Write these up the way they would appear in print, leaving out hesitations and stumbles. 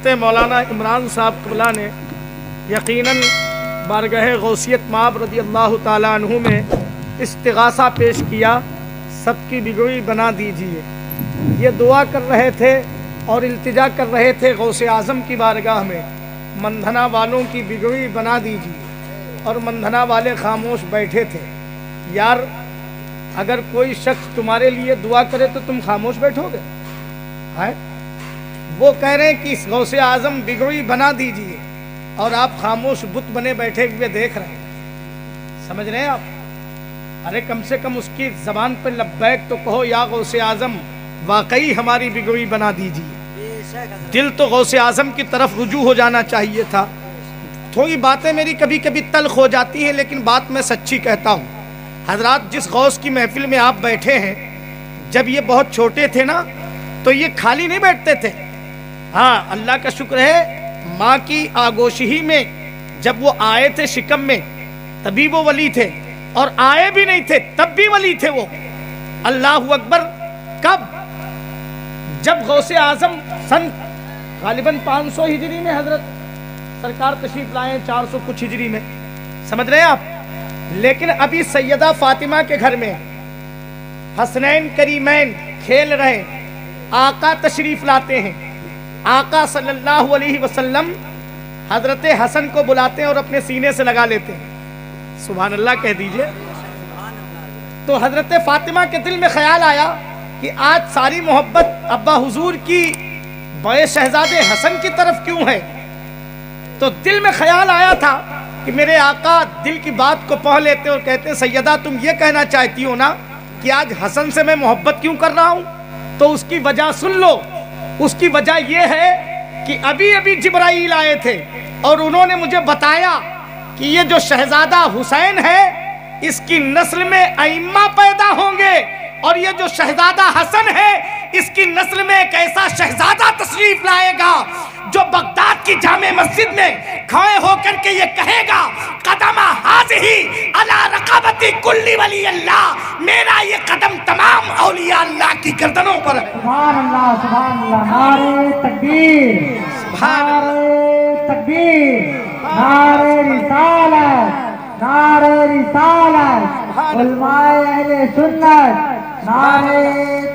حضرت مولانا عمران صاحب قبلہ نے یقیناً بارگاہ غوثیت مآب رضی اللہ تعالیٰ عنہ میں استغاثہ پیش کیا، سب کی بگوئی بنا دیجیے۔ یہ دعا کر رہے تھے اور التجا کر رہے تھے غوث اعظم کی بارگاہ میں، مندھنا والوں کی بگوئی بنا دیجیے، اور مندھنا والے خاموش بیٹھے تھے۔ یار اگر کوئی شخص تمہارے لیے دعا کرے تو تم خاموش بیٹھو گے؟ وہ کہہ رہے ہیں کہ اس غوث اعظم بگوئی بنا دیجیے، اور آپ خاموش بت بنے بیٹھے ہوئے دیکھ رہے ہیں۔ سمجھ رہے ہیں آپ؟ ارے کم سے کم اس کی زبان پہ لبیک تو کہو، یا غوث اعظم واقعی ہماری بگوئی بنا دیجیے۔ دل تو غوث اعظم کی طرف رجوع ہو جانا چاہیے تھا۔ تھوڑی باتیں میری کبھی کبھی تلخ ہو جاتی ہیں، لیکن بات میں سچی کہتا ہوں۔ حضرات جس غوث کی محفل میں آپ بیٹھے ہیں، جب یہ بہت چھوٹے تھے نا تو یہ خالی نہیں بیٹھتے تھے۔ ہاں اللہ کا شکر ہے، ماں کی آگوش ہی میں جب وہ آئے تھے شکم میں تبھی وہ ولی تھے، اور آئے بھی نہیں تھے تب بھی ولی تھے وہ۔ اللہ اکبر۔ کب؟ جب غوث اعظم سن غالباً 500 ہجری میں حضرت سرکار تشریف لائے، 400 کچھ ہجری میں، سمجھ رہے ہیں آپ؟ لیکن ابھی سیدہ فاطمہ کے گھر میں حسنین کریمین کھیل رہے، آقا تشریف لاتے ہیں۔ آقا صلی اللہ علیہ وسلم حضرت حسن کو بلاتے ہیں اور اپنے سینے سے لگا لیتے ہیں۔ سبحان اللہ کہہ دیجئے۔ تو حضرت فاطمہ کے دل میں خیال آیا کہ آج ساری محبت ابا حضور کی بڑے شہزادے حسن کی طرف کیوں ہے؟ تو دل میں خیال آیا تھا کہ میرے آقا دل کی بات کو پڑھ لیتے اور کہتے، سیدہ تم یہ کہنا چاہتی ہو نا کہ آج حسن سے میں محبت کیوں کر رہا ہوں؟ تو اس کی وجہ سن لو۔ اس کی وجہ یہ ہے کہ ابھی جبرائیل آئے تھے اور انہوں نے مجھے بتایا کہ یہ جو شہزادہ حسین ہے اس کی نسل میں ائمہ پیدا ہوں گے، اور یہ جو شہزادہ حسن ہے اس کی نسل میں ایک ایسا شہزادہ تشریف لائے گا جو بغداد کی جامع مسجد میں کھڑے ہو کر کے یہ کہے گا، قدم ہاذہی علی رقبتی کل ولی اللہ، میرا یہ قدم تمام اولیاء اللہ کی گردنوں پر ہے۔ سبحان اللہ، سبحان اللہ، نعرہ تکبیر، نعرہ تکبیر، نعرہ رسالت، نعرہ رسالت، علماء اہل سنت، نعرہ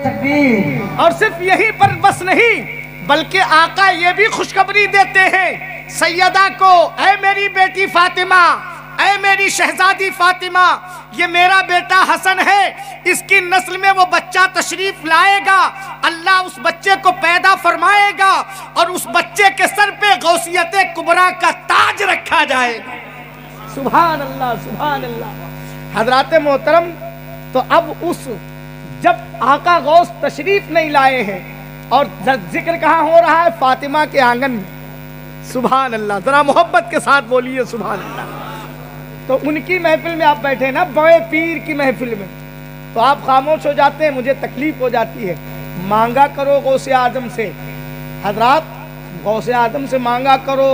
تکبیر۔ اور صرف یہی پر بس نہیں، بلکہ آقا یہ بھی خوشخبری دیتے ہیں سیدہ کو، اے میری بیٹی فاطمہ، اے میری شہزادی فاطمہ، یہ میرا بیٹا حسن ہے، اس کی نسل میں وہ بچہ تشریف لائے گا، اللہ اس بچے کو پیدا فرمائے گا، اور اس بچے کے سر پہ غوثیت کبریٰ کا تاج رکھا جائے گا۔ سبحان اللہ، سبحان اللہ۔ حضرات محترم، تو اب جب آقا غوث تشریف نہیں لائے ہیں اور ذکر کہاں ہو رہا ہے؟ فاطمہ کے آنگن میں۔ سبحان اللہ، ذرا محبت کے ساتھ بولیے سبحان اللہ۔ تو ان کی محفل میں آپ بیٹھے نا، بڑے پیر کی محفل میں، تو آپ خاموش ہو جاتے ہیں، مجھے تکلیف ہو جاتی ہے۔ مانگا کرو غوث اعظم سے، حضرات غوث اعظم سے مانگا کرو،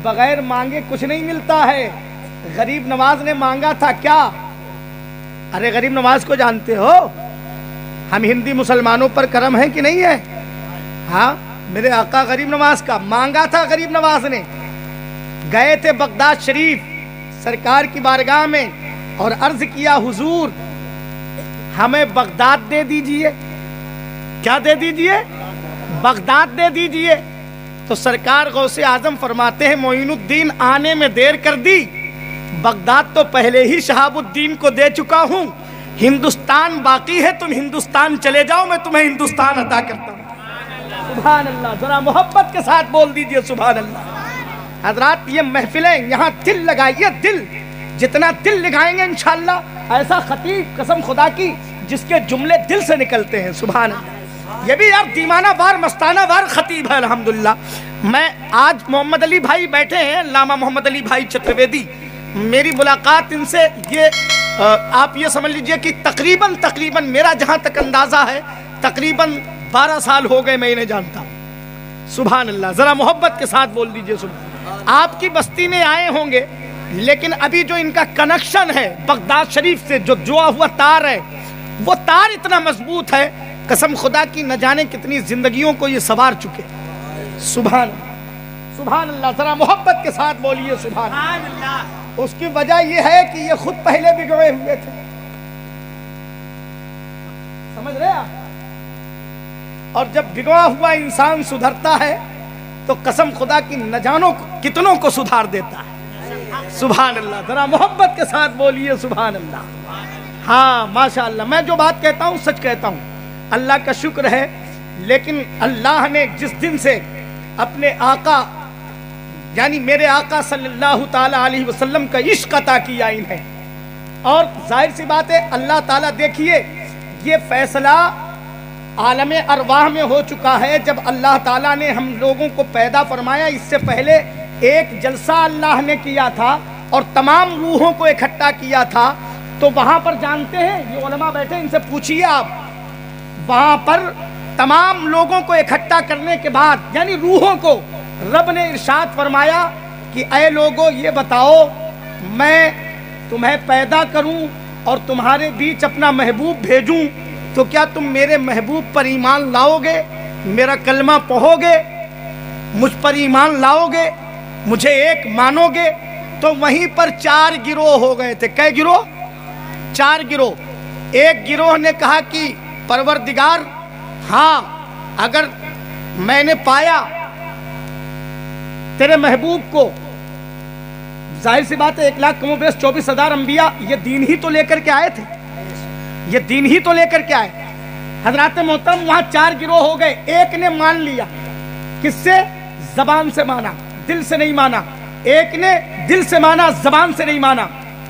بغیر مانگے کچھ نہیں ملتا ہے۔ غریب نواز نے مانگا تھا کیا؟ ارے غریب نواز کو جانتے ہو؟ ہم ہندی مسلمانوں پر کرم ہے کہ نہیں ہے؟ ہاں، میرے آقا غریب نواز کا مانگا تھا۔ غریب نواز نے گئے تھے بغداد شریف سرکار کی بارگاہ میں اور عرض کیا، حضور ہمیں بغداد دے دیجئے۔ کیا دے دیجئے؟ بغداد دے دیجئے۔ تو سرکار غوث اعظم فرماتے ہیں، معین الدین آنے میں دیر کر دی، بغداد تو پہلے ہی شہاب الدین کو دے چکا ہوں، ہندوستان باقی ہے، تم ہندوستان چلے جاؤ، میں تمہیں ہندوستان عطا کرتا ہوں۔ سبحان اللہ، ذرا محبت کے ساتھ بول دیجئے سبحان اللہ۔ حضرات یہ محفلیں، یہاں دل لگائیے، دل جتنا دل لگائیں گے انشاءاللہ ایسا خطیب قسم خدا کی جس کے جملے دل سے نکلتے ہیں۔ سبحان اللہ، یہ بھی یار دیوانہ وار مستانہ وار خطیب ہے الحمدللہ۔ میں آج محمد علی بھائی بیٹھے ہیں، علامہ محمد علی بھائی چترویدی، میری ملاقات ان سے یہ آپ یہ سمجھ لیجئے کہ تقریباً میرا جہاں تک اندازہ ہے تقریباً 12 سال ہو گئے میں انہیں جانتا ہوں۔ سبحان اللہ، ذرا محبت کے ساتھ بول دیجئے سبحان۔ آپ کی بستی میں آئے ہوں گے، لیکن ابھی جو ان کا کنیکشن ہے بغداد شریف سے، جو جوا ہوا تار ہے، وہ تار اتنا مضبوط ہے قسم خدا کی، نہ جانے کتنی زندگیوں کو یہ سوار چکے۔ سبحان اللہ۔ سبحان اللہ، ذرا محبت کے ساتھ بولیے سبحان اللہ۔ اس کی وجہ یہ ہے کہ یہ خود پہلے بگڑے ہوئے تھے، سمجھ رہے آپ؟ اور جب بگڑا ہوا انسان سدھرتا ہے تو قسم خدا کی نہ جانو کتنوں کو سدھار دیتا ہے۔ سبحان اللہ، ذرا محبت کے ساتھ بولیے سبحان اللہ۔ ہاں ماشاء اللہ، میں جو بات کہتا ہوں سچ کہتا ہوں، اللہ کا شکر ہے۔ لیکن اللہ نے جس دن سے اپنے آقا یعنی میرے آقا صلی اللہ تعالی علیہ وسلم کا عشق عطا کیا انہیں، اور ظاہر سی بات ہے اللہ تعالیٰ دیکھیے یہ فیصلہ عالم ارواح میں ہو چکا ہے۔ جب اللہ تعالیٰ نے ہم لوگوں کو پیدا فرمایا، اس سے پہلے ایک جلسہ اللہ نے کیا تھا اور تمام روحوں کو اکٹھا کیا تھا، تو وہاں پر جانتے ہیں یہ علماء بیٹھے ان سے پوچھئے آپ، وہاں پر تمام لوگوں کو اکٹھا کرنے کے بعد یعنی روحوں کو رب نے ارشاد فرمایا کہ اے لوگو یہ بتاؤ، میں تمہیں پیدا کروں اور تمہارے بیچ اپنا محبوب بھیجوں تو کیا تم میرے محبوب پر ایمان لاؤ گے، میرا کلمہ پڑھو گے، مجھ پر ایمان لاؤ گے، مجھے ایک مانو گے؟ تو وہیں پر 4 گروہ ہو گئے تھے۔ کئے گروہ؟ 4 گروہ۔ ایک گروہ نے کہا کہ پروردگار ہاں اگر میں نے پایا تیرے محبوب کو، ظاہر سی بات ہے 1 لاکھ کم و بیش 24,000 انبیاء یہ دین ہی تو لے کر کے آئے تھے، یہ دین ہی تو لے کر کے آئے۔ حضرات محترم وہاں 4 گروہ ہو گئے۔ ایک نے مان لیا، کس سے؟ زبان سے مانا، دل سے نہیں مانا۔ ایک نے دل سے مانا، زبان سے نہیں مانا۔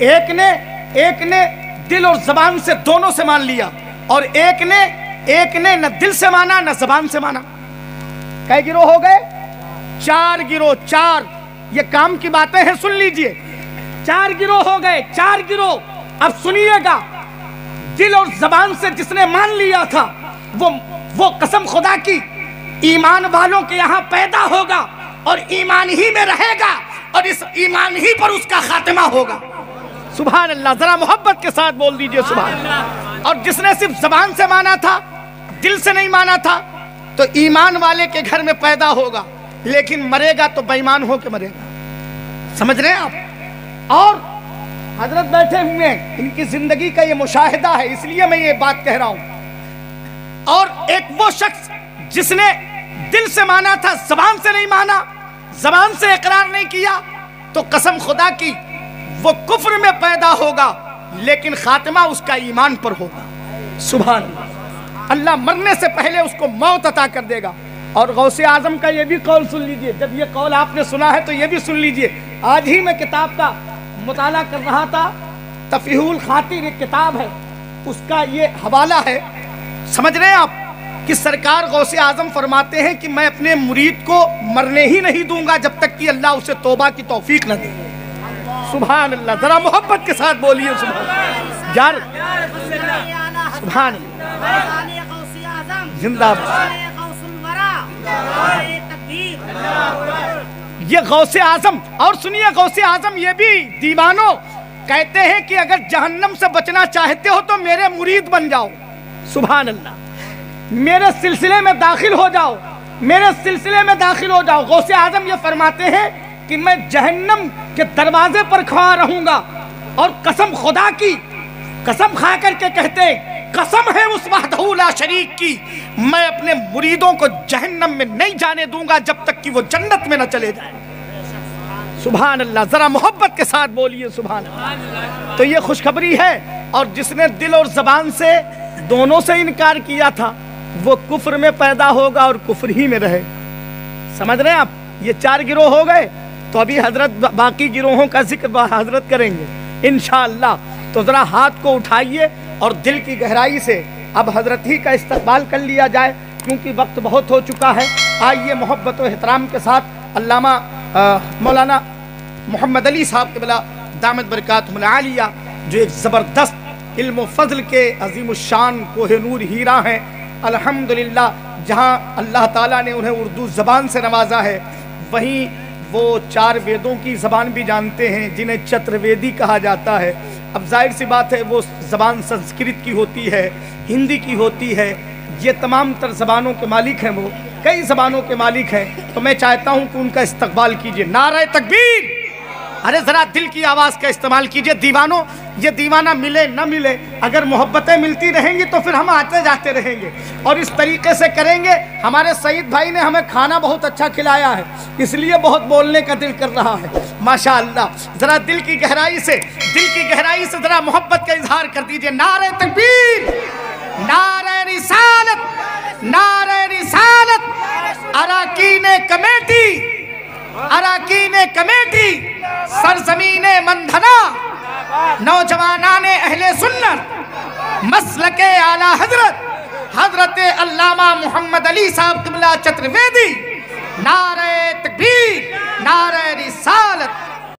ایک نے دل اور زبان سے دونوں سے مان لیا، اور ایک نے نہ دل سے مانا نہ زبان سے مانا۔ کئی گروہ ہو گئے؟ 4 گروہ۔ 4 یہ کام کی باتیں ہیں، سن لیجئے۔ 4 گروہ ہو گئے، 4 گروہ۔ اب سنیے گا، دل اور زبان سے جس نے مان لیا تھا وہ قسم خدا کی ایمان والوں کے یہاں پیدا ہوگا اور ایمان ہی میں رہے گا، اور اس ایمان ہی پر اس کا خاتمہ ہوگا۔ سبحان اللہ، ذرا محبت کے ساتھ بول دیجئے سبحان اللہ۔ اور جس نے صرف زبان سے مانا تھا، دل سے نہیں مانا تھا، تو ایمان والے کے گھر میں پیدا ہوگا، لیکن مرے گا تو بے ایمان ہو کے مرے گا۔ سمجھ رہے ہیں آپ؟ اور حضرت بیٹھے ہوئے ہیں، ان کی زندگی کا یہ مشاہدہ ہے، اس لیے میں یہ بات کہہ رہا ہوں۔ اور ایک وہ شخص جس نے دل سے مانا تھا، زبان سے نہیں مانا، زبان سے اقرار نہیں کیا، تو قسم خدا کی وہ کفر میں پیدا ہوگا، لیکن خاتمہ اس کا ایمان پر ہوگا۔ سبحان اللہ، اللہ مرنے سے پہلے اس کو موت عطا کر دے گا۔ اور غوث اعظم کا یہ بھی قول سن لیجئے، جب یہ قول آپ نے سنا ہے تو یہ بھی سن لیجئے۔ آج ہی میں کتاب کا مطالعہ کر رہا تھا، تفیح الخاطر ایک کتاب ہے، اس کا یہ حوالہ ہے۔ سمجھ رہے ہیں آپ کہ سرکار غوث اعظم فرماتے ہیں کہ میں اپنے مرید کو مرنے ہی نہیں دوں گا جب تک کہ اللہ اسے توبہ کی توفیق نہ دے۔ سبحان اللہ، ذرا محبت کے ساتھ بولیے سبحان اللہ۔ یار سبحان اللہ، زندہ باد۔ یہ غوث اعظم، اور سنیے غوث اعظم یہ بھی دیوانوں کہتے ہیں کہ اگر جہنم سے بچنا چاہتے ہو تو میرے مرید بن جاؤ۔ سبحان اللہ، میرے سلسلے میں داخل ہو جاؤ، میرے سلسلے میں داخل ہو جاؤ۔ غوث اعظم یہ فرماتے ہیں کہ میں جہنم کے دروازے پر کھڑا رہوں گا، اور قسم خدا کی قسم کھا کر کے کہتے ہیں قسم ہے اس وحدہ لا شریک کی، میں اپنے مریدوں کو جہنم میں نہیں جانے دوں گا جب تک کہ وہ جنت میں نہ چلے جائیں۔ سبحان اللہ، ذرا محبت کے ساتھ بولیے سبحان اللہ۔ تو یہ خوشخبری ہے، اور جس نے دل اور زبان سے دونوں سے انکار کیا تھا وہ کفر میں پیدا ہوگا اور کفر ہی میں رہے۔ سمجھ رہے ہیں آپ؟ یہ 4 گروہ ہو گئے، تو ابھی حضرت باقی گروہوں کا ذکر حضرت کریں گے انشاءاللہ۔ تو ذرا ہاتھ کو اٹھائیے اور دل کی گہرائی سے اب حضرت ہی کا استقبال کر لیا جائے، کیونکہ وقت بہت ہو چکا ہے۔ آئیے محبت و احترام کے ساتھ علامہ مولانا محمد علی صاحب قبلہ دامت برکاتہم العالیہ، جو ایک زبردست علم و فضل کے عظیم الشان کوہ نور ہیرا ہیں، الحمدللہ، جہاں اللہ تعالیٰ نے انہیں اردو زبان سے نوازا ہے، وہیں وہ 4 ویدوں کی زبان بھی جانتے ہیں جنہیں چتر ویدی کہا جاتا ہے۔ اب ظاہر سی بات ہے وہ زبان سنسکرت کی ہوتی ہے، ہندی کی ہوتی ہے، یہ تمام تر زبانوں کے مالک ہیں وہ۔ کئی زبانوں کے مالک ہیں، تو میں چاہتا ہوں کہ ان کا استقبال کیجئے۔ نعرہ تکبیر! ارے ذرا دل کی آواز کا استعمال کیجئے دیوانوں، یہ دیوانہ ملے نہ ملے، اگر محبتیں ملتی رہیں گی تو پھر ہم آتے جاتے رہیں گے، اور اس طریقے سے کریں گے۔ ہمارے سعید بھائی نے ہمیں کھانا بہت اچھا کھلایا ہے، اس لیے بہت بولنے کا دل کر رہا ہے، ماشاءاللہ۔ ذرا دل کی گہرائی سے ذرا محبت کا اظہار کر دیجئے۔ نعرہ تکبیر! نعرہ رسالت! نعرہ رسالت! اراکین کمیٹی سرزمین مندھنا، نوجوانان اہل سنت، مسلک اعلیٰ حضرت علامہ محمد علی صاحب قبلہ چترویدی، نعرہ تکبیر! نعرہ رسالت!